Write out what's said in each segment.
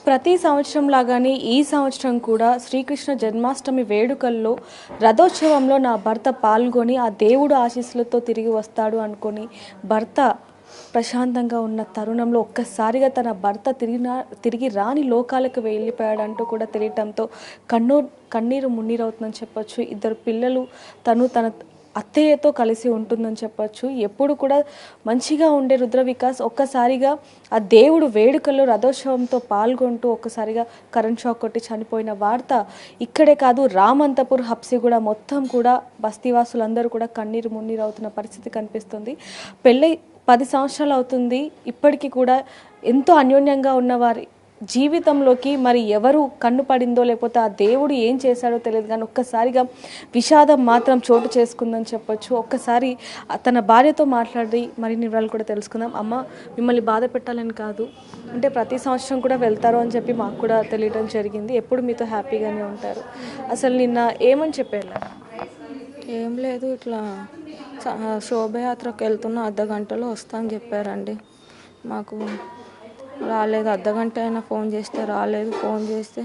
ప్రతి సంవత్సరం లాగానే ఈ సంవత్సరం కూడా శ్రీకృష్ణ జన్మాష్టమి వేడుకల్లో రథోత్సవంలో నా భర్త పాల్గొని ఆ దేవుడు ఆశీస్సులతో తిరిగి వస్తాడు అనుకొని భర్త ప్రశాంతంగా ఉన్న తరుణంలో ఒక్కసారిగా తన భర్త తిరిగి రాని లోకాలకు వెళ్ళిపోయాడంటూ కూడా తెలియటంతో కన్నీరు మున్నీరవుతుందని చెప్పొచ్చు. ఇద్దరు పిల్లలు తన అత్తయ్యతో కలిసి ఉంటుందని చెప్పొచ్చు. ఎప్పుడు కూడా మంచిగా ఉండే రుద్ర వికాస్ ఒక్కసారిగా ఆ దేవుడు వేడుకల్లో రథోత్సవంతో పాల్గొంటూ ఒక్కసారిగా కరెంట్ షాక్ కొట్టి చనిపోయిన వార్త ఇక్కడే కాదు, రామంతపూర్ హబ్సిగూడ మొత్తం కూడా బస్తీవాసులందరూ కూడా కన్నీరు మున్నీరు అవుతున్న పరిస్థితి కనిపిస్తుంది. పెళ్ళై 10 సంవత్సరాలు అవుతుంది. ఇప్పటికీ కూడా ఎంతో అన్యోన్యంగా ఉన్నవారి జీవితంలోకి మరి ఎవరు కన్ను పడిందో లేకపోతే ఆ దేవుడు ఏం చేశాడో తెలియదు, కానీ ఒక్కసారిగా విషాదం మాత్రం చోటు చేసుకుందని చెప్పొచ్చు. ఒక్కసారి తన భార్యతో మాట్లాడి మరిన్ని వివరాలు కూడా తెలుసుకుందాం. అమ్మ, మిమ్మల్ని బాధ పెట్టాలని కాదు, అంటే ప్రతి సంవత్సరం కూడా వెళ్తారు అని చెప్పి మాకు కూడా తెలియడం జరిగింది. ఎప్పుడు మీతో హ్యాపీగానే ఉంటారు. అసలు నిన్న ఏమని చెప్పారు? ఏం లేదు, ఇట్లా శోభయాత్రకు వెళ్తున్న అర్ధగంటలో వస్తా అని చెప్పారండి. మాకు రాలేదు, అర్ధగంట అయినా ఫోన్ చేస్తే రాలేదు. ఫోన్ చేస్తే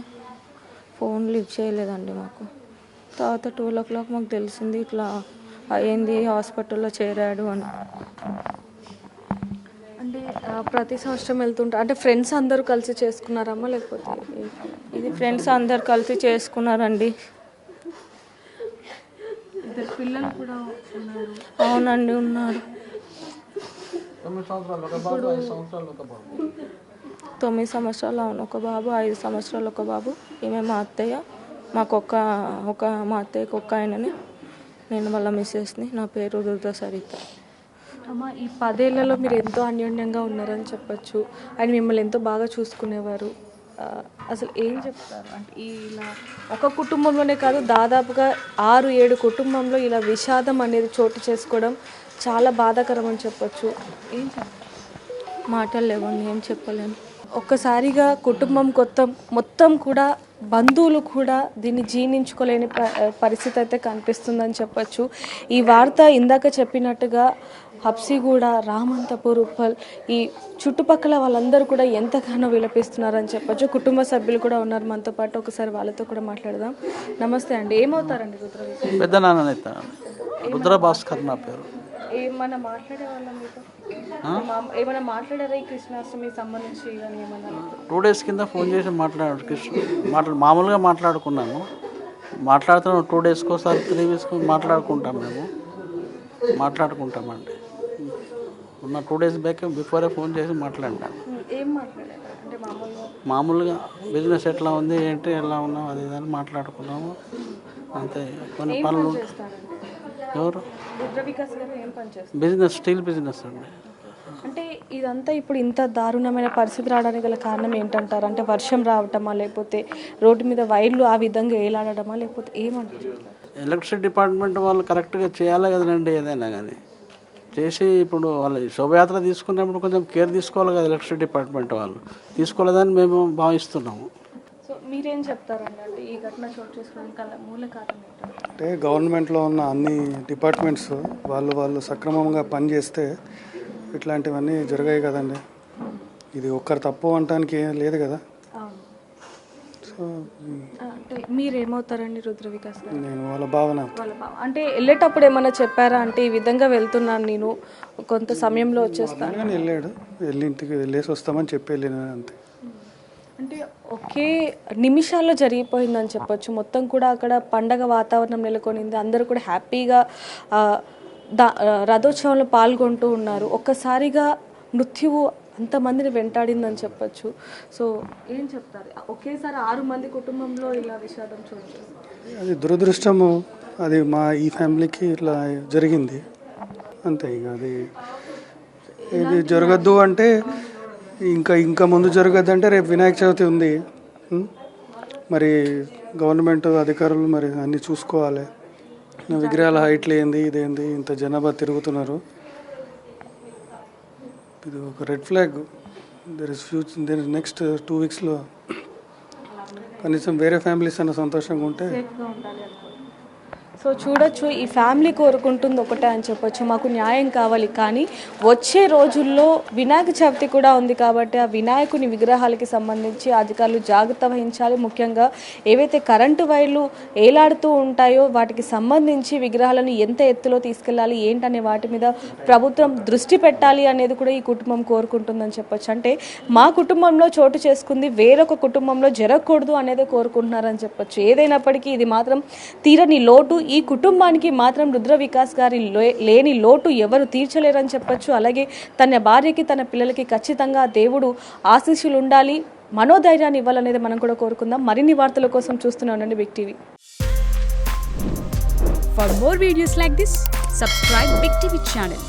ఫోన్ లిఫ్ట్ చేయలేదండి. మాకు తర్వాత 12 o'clock మాకు తెలిసింది ఇట్లా అయ్యింది, హాస్పిటల్లో చేరాడు అని. అంటే ప్రతి సంవత్సరం వెళ్తుంటా అంటే ఫ్రెండ్స్ అందరూ కలిసి చేసుకున్నారమ్మా లేకపోతే? ఇది ఫ్రెండ్స్ అందరు కలిసి చేసుకున్నారండి. ఇద్దరు పిల్లలు కూడా ఉన్నారు. అవునండి, ఉన్నారు. 9 సంవత్సరాలు అవును, ఒక బాబు. 5 సంవత్సరాలు ఒక బాబు. ఈమె మా అత్తయ్య. మాకు మా అత్తయ్యకి ఒక్క ఆయనని, నేను వాళ్ళ మిస్సెస్ని. నా పేరు రుద్ర సరిత. అమ్మ, ఈ 10 ఏళ్లలో మీరు ఎంతో అన్యోన్యంగా ఉన్నారని చెప్పచ్చు. ఆయన మిమ్మల్ని ఎంతో బాగా చూసుకునేవారు. అసలు ఏం చెప్తారు? అంటే ఇలా ఒక కుటుంబంలోనే కాదు, దాదాపుగా 6-7 కుటుంబంలో ఇలా విషాదం అనేది చోటు చేసుకోవడం చాలా బాధాకరం అని చెప్పచ్చు. ఏం చెప్తారు? మాటలు లేవండి, ఏం చెప్పలేను. ఒక్కసారిగా కుటుంబం మొత్తం కూడా బంధువులు కూడా దీన్ని జీర్ణించుకోలేని పరిస్థితి అయితే కనిపిస్తుందని చెప్పచ్చు. ఈ వార్త ఇందాక చెప్పినట్టుగా హబ్సిగూడ, రామంతపూర్, ఉప్పల్ ఈ చుట్టుపక్కల వాళ్ళందరూ కూడా ఎంతగానో విలపిస్తున్నారని చెప్పచ్చు. కుటుంబ సభ్యులు కూడా ఉన్నారు మనతో పాటు. ఒకసారి వాళ్ళతో కూడా మాట్లాడదాం. నమస్తే అండి, ఏమవుతారండి రుద్ర? పెద్ద నాన్ననైతే రుద్ర భాస్కర్ నా పేరు. ఏమన్నా మాట్లాడే వాళ్ళం మీతో? ఏమైనా మాట్లాడారా ఈ కృష్ణాష్టమికి సంబంధించి? కానీ ఏమన్నా 2 days కింద ఫోన్ చేసి మాట్లాడాడు. మామూలుగా మాట్లాడుకున్నాము. మాట్లాడుతున్నాం 2 daysకి ఒకసారి 3 weeksకి మాట్లాడుకుంటాం. మేము మాట్లాడుకుంటామండి. ఉన్న 2 days బిఫోరే ఫోన్ చేసి మాట్లాడినాను. ఏం మాట్లాడారు? అంటే మామూలుగా బిజినెస్ ఎట్లా ఉంది, ఏంటి, ఎలా ఉన్నాం, అది ఇదని మాట్లాడుకున్నాము అంతే. కొన్ని పనులు. ఎవరు? బిజినెస్, స్టీల్ బిజినెస్ అండి. అంటే ఇదంతా ఇప్పుడు ఇంత దారుణమైన పరిస్థితి రావడానికి గల కారణం ఏంటంటారు? అంటే వర్షం రావటమా, లేకపోతే రోడ్డు మీద వైర్లు ఆ విధంగా ఏలాడటమా, లేకపోతే ఏమంటారు? ఎలక్ట్రిసిటీ డిపార్ట్మెంట్ వాళ్ళు కరెక్ట్గా చేయాలి కదండి. ఏదైనా కానీ చేసి ఇప్పుడు వాళ్ళు శోభయాత్ర తీసుకున్నప్పుడు కొంచెం కేర్ తీసుకోవాలి కదా ఎలక్ట్రిసిటీ డిపార్ట్మెంట్ వాళ్ళు. తీసుకోలేదని మేము భావిస్తున్నాము. సో మీరేం చెప్తారండి? అంటే ఈ ఘటన చోటు చేసుకోవడానికి మూల కారణం ఏంటంటే? అంటే గవర్నమెంట్లో ఉన్న అన్ని డిపార్ట్మెంట్స్ వాళ్ళు సక్రమంగా పనిచేస్తే ఇట్లాంటివన్నీ జరిగాయి కదండి. ఇది ఒక్కరు తప్పు అనటానికి ఏం లేదు కదా. సో అంటే మీరేమవుతారండి రుద్ర వికాస్ గారు? నేను వాళ్ళ భావన. అంటే వెళ్ళేటప్పుడు ఏమన్నా చెప్పారా? అంటే ఈ విధంగా వెళ్తున్నాను, నేను కొంత సమయంలో వచ్చేస్తాను. వెళ్ళి ఇంటికి వెళ్ళేసి వస్తామని చెప్పి వెళ్ళిన అంతే. అంటే ఒకే నిమిషాల్లో జరిగిపోయిందని చెప్పొచ్చు. మొత్తం కూడా అక్కడ పండగ వాతావరణం నెలకొనింది. అందరూ కూడా హ్యాపీగా రథోత్సవంలో పాల్గొంటూ ఉన్నారు. ఒక్కసారిగా మృత్యువు అంతమందిని వెంటాడిందని చెప్పొచ్చు. సో ఏం చెప్తారు? ఒకేసారి 6 మంది కుటుంబంలో ఇలా విషాదం చూడచ్చు. అది దురదృష్టము. అది ఈ ఫ్యామిలీకి ఇట్లా జరిగింది అంతే. ఇక అది ఇది జరగద్దు అంటే ఇంకా ముందు జరగద్దంటే రేపు వినాయక చవితి ఉంది. మరి గవర్నమెంట్ అధికారులు మరి అన్నీ చూసుకోవాలి. విగ్రహాల హైట్లు ఏంది, ఇదేంది, ఇంత జనాభా తిరుగుతున్నారు. ఇది ఒక red flag. There is next 2 weeksలో కనీసం వేరే ఫ్యామిలీస్ అన్న సంతోషంగా ఉంటే. సో చూడొచ్చు, ఈ ఫ్యామిలీ కోరుకుంటుంది ఒకటే అని చెప్పొచ్చు, మాకు న్యాయం కావాలి. కానీ వచ్చే రోజుల్లో వినాయక చవితి కూడా ఉంది కాబట్టి ఆ వినాయకుని విగ్రహాలకి సంబంధించి అధికారులు జాగ్రత్త వహించాలి. ముఖ్యంగా ఏవైతే కరెంటు వైర్లు ఏలాడుతూ ఉంటాయో వాటికి సంబంధించి విగ్రహాలను ఎంత ఎత్తులో తీసుకెళ్ళాలి ఏంటనే వాటి మీద ప్రభుత్వం దృష్టి పెట్టాలి అనేది కూడా ఈ కుటుంబం కోరుకుంటుందని చెప్పొచ్చు. అంటే మా కుటుంబంలో చోటు చేసుకుంది వేరొక కుటుంబంలో జరగకూడదు అనేది కోరుకుంటున్నారని చెప్పొచ్చు. ఏదైనప్పటికీ ఇది మాత్రం తీరని లోటు. ఈ కుటుంబానికి మాత్రం రుద్ర వికాస్ గారి లేని లోటు ఎవరు తీర్చలేరని చెప్పొచ్చు. అలాగే తన భార్యకి తన పిల్లలకి ఖచ్చితంగా దేవుడు ఆశీస్సులు ఉండాలి, మనోధైర్యాన్ని ఇవ్వాలనేది మనం కూడా కోరుకుందాం. మరిన్ని వార్తల కోసం చూస్తూనే ఉండండి big TV. For more videos like this, subscribe Big TV channel.